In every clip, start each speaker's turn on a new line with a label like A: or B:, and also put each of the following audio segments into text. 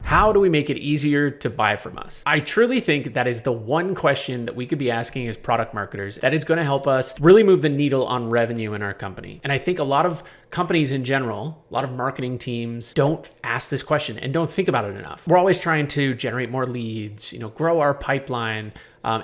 A: How do we make it easier to buy from us? I truly think that is the one question that we could be asking as product marketers that is going to help us really move the needle on revenue in our company. And I think a lot of companies in general, a lot of marketing teams don't ask this question and don't think about it enough. We're always trying to generate more leads, grow our pipeline,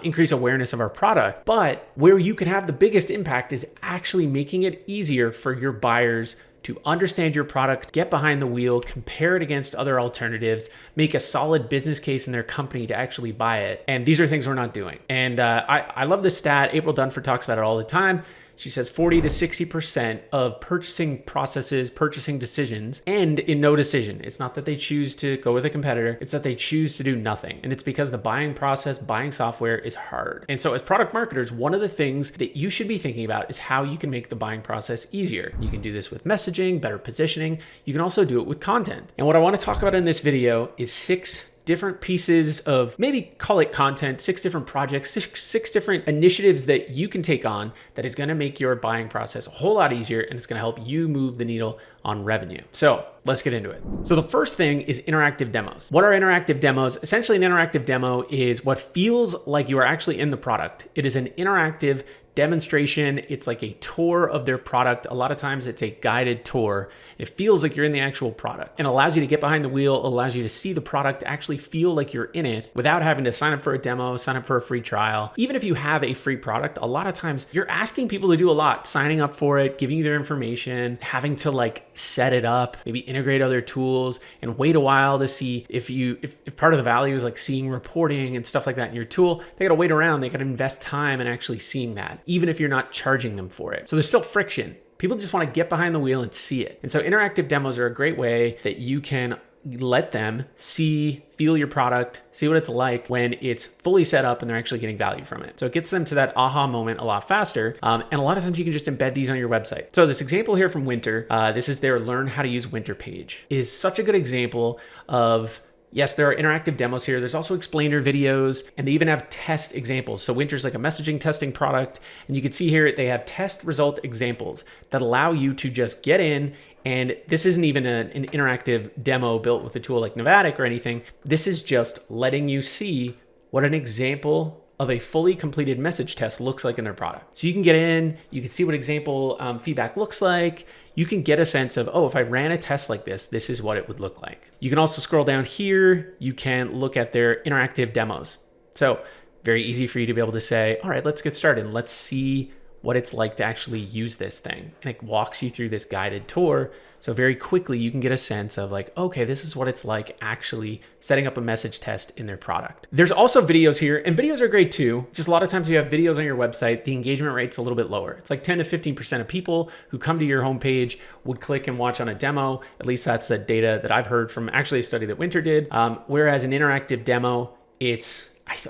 A: increase awareness of our product. But where you can have the biggest impact is actually making it easier for your buyers to understand your product, get behind the wheel, compare it against other alternatives, make a solid business case in their company to actually buy it. And these are things we're not doing. And I love this stat. April Dunford talks about it all the time. She says 40 to 60% of purchasing processes, purchasing decisions end in no decision. It's not that they choose to go with a competitor. It's that they choose to do nothing. And it's because the buying process, buying software is hard. And so as product marketers, one of the things that you should be thinking about is how you can make the buying process easier. You can do this with messaging, better positioning. You can also do it with content. And what I want to talk about in this video is 6 different pieces of, maybe call it content, 6 different projects, six different initiatives that you can take on that is going to make your buying process a whole lot easier, and it's going to help you move the needle on revenue. So let's get into it. So the first thing is interactive demos. What are interactive demos? Essentially, an interactive demo is what feels like you are actually in the product. It is an interactive demonstration. It's like a tour of their product. A lot of times it's a guided tour. It feels like you're in the actual product and allows you to get behind the wheel, allows you to see the product, actually feel like you're in it without having to sign up for a demo, sign up for a free trial. Even if you have a free product, a lot of times you're asking people to do a lot, signing up for it, giving you their information, having to set it up, maybe integrate other tools and wait a while to see if part of the value is seeing reporting and stuff like that in your tool. They got to wait around. They got to invest time in actually seeing that, even if you're not charging them for it. So there's still friction. People just want to get behind the wheel and see it. And so interactive demos are a great way that you can let them see, feel your product, see what it's like when it's fully set up and they're actually getting value from it. So it gets them to that aha moment a lot faster. And a lot of times you can just embed these on your website. So this example here from Winter, this is their Learn How to Use Winter page, is such a good example of, yes, there are interactive demos here. There's also explainer videos, and they even have test examples. So Winter's like a messaging testing product, and you can see here they have test result examples that allow you to just get in. And this isn't even an interactive demo built with a tool like Novatic or anything. This is just letting you see what an example of a fully completed message test looks like in their product. So you can get in, you can see what example feedback looks like. You can get a sense of, oh, if I ran a test like this, this is what it would look like. You can also scroll down here. You can look at their interactive demos. So very easy for you to be able to say, all right, let's get started. Let's see what it's like to actually use this thing. And it walks you through this guided tour. So very quickly you can get a sense of okay, this is what it's like actually setting up a message test in their product. There's also videos here, and videos are great too. Just a lot of times you have videos on your website, the engagement rate's a little bit lower. It's like 10 to 15% of people who come to your homepage would click and watch on a demo. At least that's the data that I've heard from actually a study that Winter did. Whereas an interactive demo,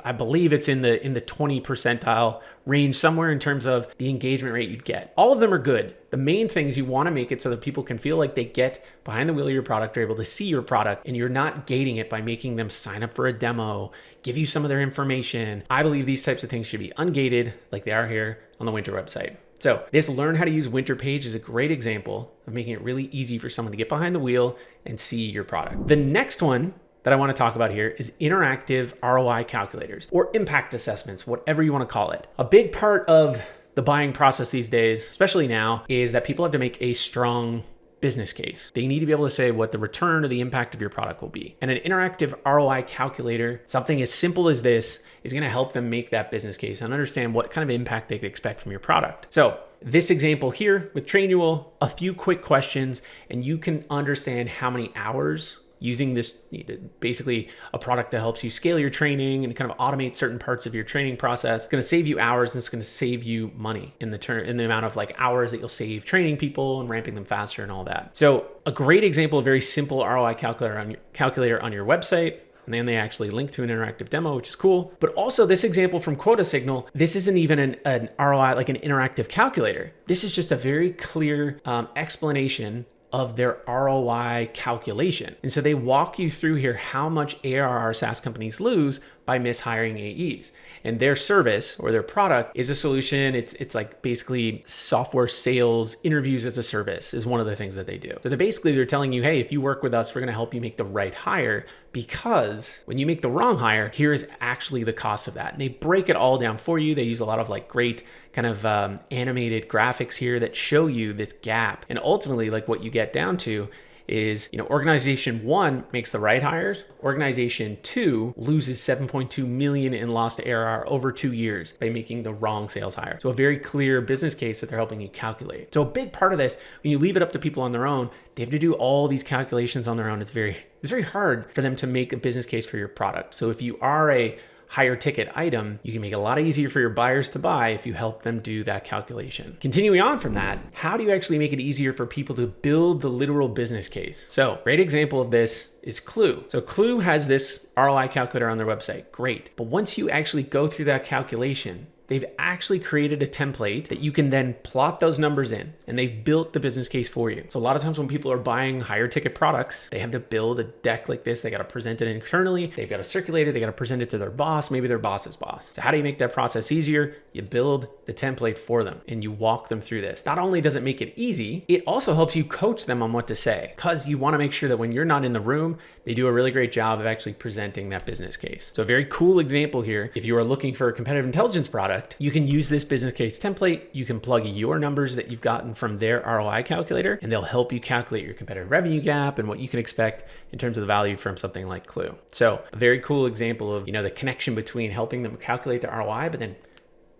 A: I believe it's in the 20 percentile range somewhere in terms of the engagement rate you'd get. All of them are good. The main things, you want to make it so that people can feel like they get behind the wheel of your product, are able to see your product, and you're not gating it by making them sign up for a demo, give you some of their information. I believe these types of things should be ungated like they are here on the Winter website. So this Learn How to Use Winter page is a great example of making it really easy for someone to get behind the wheel and see your product. The next one that I want to talk about here is interactive ROI calculators or impact assessments, whatever you want to call it. A big part of the buying process these days, especially now, is that people have to make a strong business case. They need to be able to say what the return or the impact of your product will be. And an interactive ROI calculator, something as simple as this, is going to help them make that business case and understand what kind of impact they could expect from your product. So this example here with Trainual, a few quick questions, and you can understand how many hours using this, basically a product that helps you scale your training and kind of automate certain parts of your training process. It's going to save you hours, and it's going to save you money in the amount of hours that you'll save training people and ramping them faster and all that. So a great example, a very simple ROI calculator on your website. And then they actually link to an interactive demo, which is cool. But also this example from Quota Signal, this isn't even an ROI, like an interactive calculator. This is just a very clear explanation of their ROI calculation. And so they walk you through here how much ARR SaaS companies lose by mishiring AEs. And their service or their product is a solution. It's like basically software sales, interviews as a service is one of the things that they do. So they're telling you, hey, if you work with us, we're going to help you make the right hire, because when you make the wrong hire, here is actually the cost of that. And they break it all down for you. They use a lot of like great kind of animated graphics here that show you this gap. And ultimately, like what you get down to is, organization 1 makes the right hires. Organization 2 loses 7.2 million in lost ARR over 2 years by making the wrong sales hire. So a very clear business case that they're helping you calculate. So a big part of this, when you leave it up to people on their own, they have to do all these calculations on their own. It's very hard for them to make a business case for your product. So if you are a higher ticket item, you can make it a lot easier for your buyers to buy if you help them do that calculation. Continuing on from that, how do you actually make it easier for people to build the literal business case? So, great example of this is Clue. So Clue has this ROI calculator on their website. Great. But once you actually go through that calculation, they've actually created a template that you can then plot those numbers in, and they've built the business case for you. So a lot of times when people are buying higher ticket products, they have to build a deck like this. They got to present it internally. They've got to circulate it. They got to present it to their boss, maybe their boss's boss. So how do you make that process easier? You build the template for them and you walk them through this. Not only does it make it easy, it also helps you coach them on what to say, because you want to make sure that when you're not in the room, they do a really great job of actually presenting that business case. So a very cool example here. If you are looking for a competitive intelligence product, you can use this business case template. You can plug your numbers that you've gotten from their ROI calculator, and they'll help you calculate your competitive revenue gap and what you can expect in terms of the value from something like Clue. So a very cool example of, the connection between helping them calculate the ROI, but then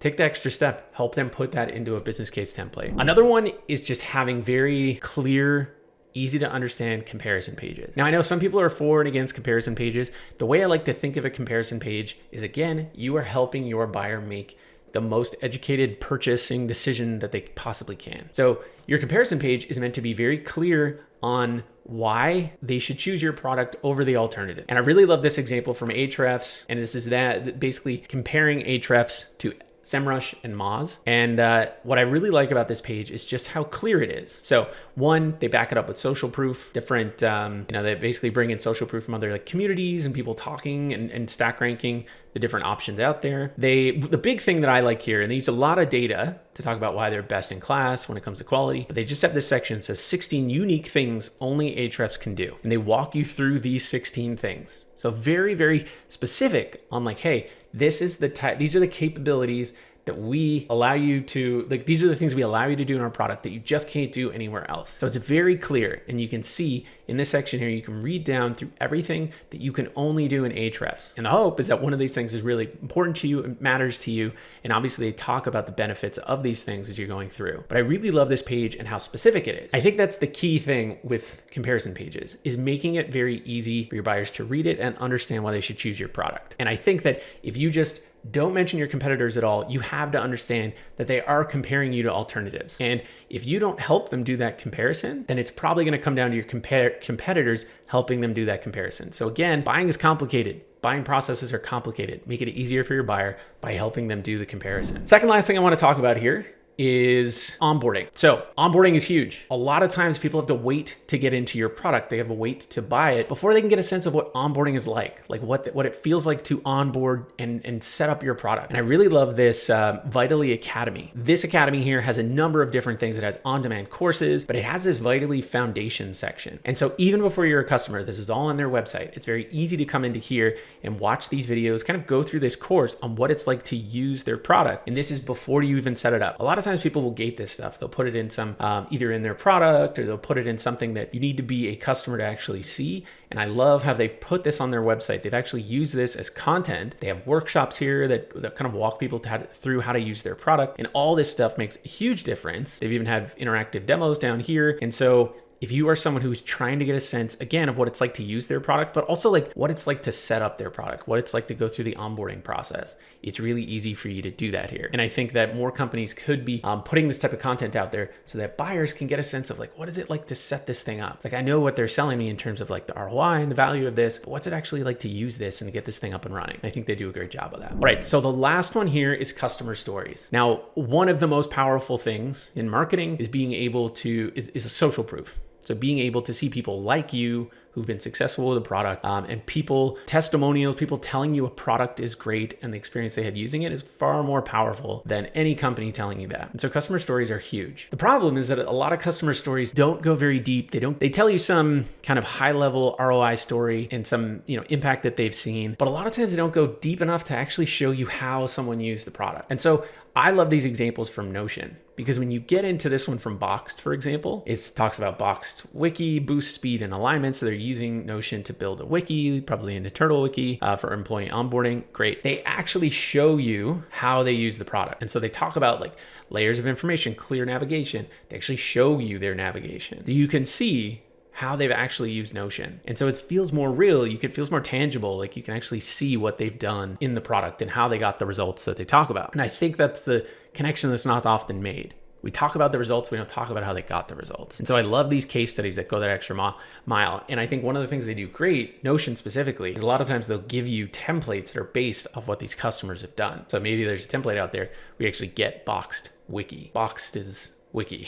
A: take the extra step, help them put that into a business case template. Another one is just having very clear, easy to understand comparison pages. Now, I know some people are for and against comparison pages. The way I like to think of a comparison page is, again, you are helping your buyer make the most educated purchasing decision that they possibly can. So your comparison page is meant to be very clear on why they should choose your product over the alternative. And I really love this example from Ahrefs. And this is that basically comparing Ahrefs to SEMrush and Moz. And what I really like about this page is just how clear it is. So one, they back it up with social proof, different, they basically bring in social proof from other like communities and people talking and stack ranking the different options out there. The big thing that I like here, and they use a lot of data to talk about why they're best in class when it comes to quality, but they just have this section that says 16 unique things only Ahrefs can do. And they walk you through these 16 things. So very, very specific on like, hey, this is the type, these are the capabilities that we allow you to, like, these are the things we allow you to do in our product that you just can't do anywhere else. So it's very clear. And you can see in this section here, you can read down through everything that you can only do in Ahrefs. And the hope is that one of these things is really important to you, it matters to you. And obviously they talk about the benefits of these things as you're going through. But I really love this page and how specific it is. I think that's the key thing with comparison pages, is making it very easy for your buyers to read it and understand why they should choose your product. And I think that if you just don't mention your competitors at all, you have to understand that they are comparing you to alternatives. And if you don't help them do that comparison, then it's probably going to come down to your competitors helping them do that comparison. So again, buying is complicated. Buying processes are complicated. Make it easier for your buyer by helping them do the comparison. Second last thing I want to talk about here is onboarding. So onboarding is huge. A lot of times people have to wait to get into your product. They have to wait to buy it before they can get a sense of what onboarding is like what it feels like to onboard and set up your product. And I really love this Vitally Academy. This academy here has a number of different things. It has on-demand courses, but it has this Vitally Foundation section. And so even before you're a customer, this is all on their website. It's very easy to come into here and watch these videos, kind of go through this course on what it's like to use their product. And this is before you even set it up. A lot of times people will gate this stuff. They'll put it in some, either in their product, or they'll put it in something that you need to be a customer to actually see. And I love how they've put this on their website. They've actually used this as content. They have workshops here that kind of walk people through how to use their product. And all this stuff makes a huge difference. They've even had interactive demos down here. And so if you are someone who's trying to get a sense, again, of what it's like to use their product, but also like what it's like to set up their product, what it's like to go through the onboarding process, it's really easy for you to do that here. And I think that more companies could be putting this type of content out there so that buyers can get a sense of like, what is it like to set this thing up? It's like, I know what they're selling me in terms of like the ROI and the value of this, but what's it actually like to use this and get this thing up and running? I think they do a great job of that. All right, so the last one here is customer stories. Now, one of the most powerful things in marketing is being able to, is a social proof. So being able to see people like you who've been successful with a product, and people, testimonials, people telling you a product is great and the experience they had using it is far more powerful than any company telling you that. And so customer stories are huge. The problem is that a lot of customer stories don't go very deep. They tell you some kind of high level ROI story and some, impact that they've seen, but a lot of times they don't go deep enough to actually show you how someone used the product. And so I love these examples from Notion, because when you get into this one from Boxed, for example, it talks about Boxed Wiki, boost speed and alignment. So they're using Notion to build a wiki, probably an internal wiki for employee onboarding. Great. They actually show you how they use the product. And so they talk about like layers of information, clear navigation. They actually show you their navigation. You can see how they've actually used Notion. And so it feels more real. It feels more tangible. Like you can actually see what they've done in the product and how they got the results that they talk about. And I think that's the connection that's not often made. We talk about the results, we don't talk about how they got the results. And so I love these case studies that go that extra mile. And I think one of the things they do great, Notion specifically, is a lot of times they'll give you templates that are based off what these customers have done. So maybe there's a template out there where you actually get Boxed Wiki. Boxed is wiki,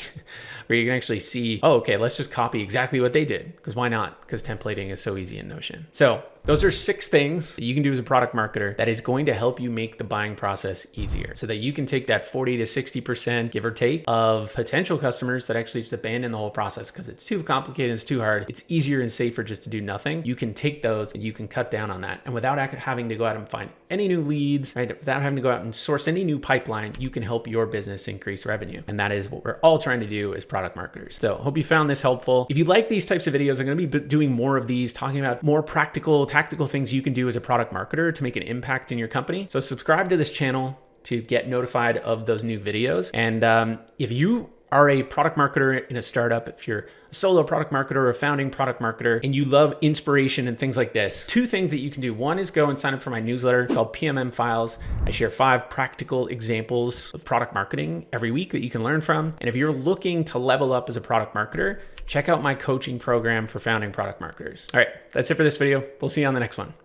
A: where you can actually see, oh, okay, let's just copy exactly what they did. Because why not? Because templating is so easy in Notion. So those are 6 things that you can do as a product marketer that is going to help you make the buying process easier, so that you can take that 40 to 60%, give or take, of potential customers that actually just abandon the whole process because it's too complicated, it's too hard. It's easier and safer just to do nothing. You can take those and you can cut down on that. And without having to go out and find any new leads, right? Without having to go out and source any new pipeline, you can help your business increase revenue. And that is what we're all trying to do as product marketers. So hope you found this helpful. If you like these types of videos, I'm going to be doing more of these, talking about more practical, tactical things you can do as a product marketer to make an impact in your company. So subscribe to this channel to get notified of those new videos. And if you are a product marketer in a startup, if you're a solo product marketer or a founding product marketer, and you love inspiration and things like this, 2 things that you can do. One is go and sign up for my newsletter called PMM Files. I share 5 practical examples of product marketing every week that you can learn from. And if you're looking to level up as a product marketer, check out my coaching program for founding product marketers. All right, that's it for this video. We'll see you on the next one.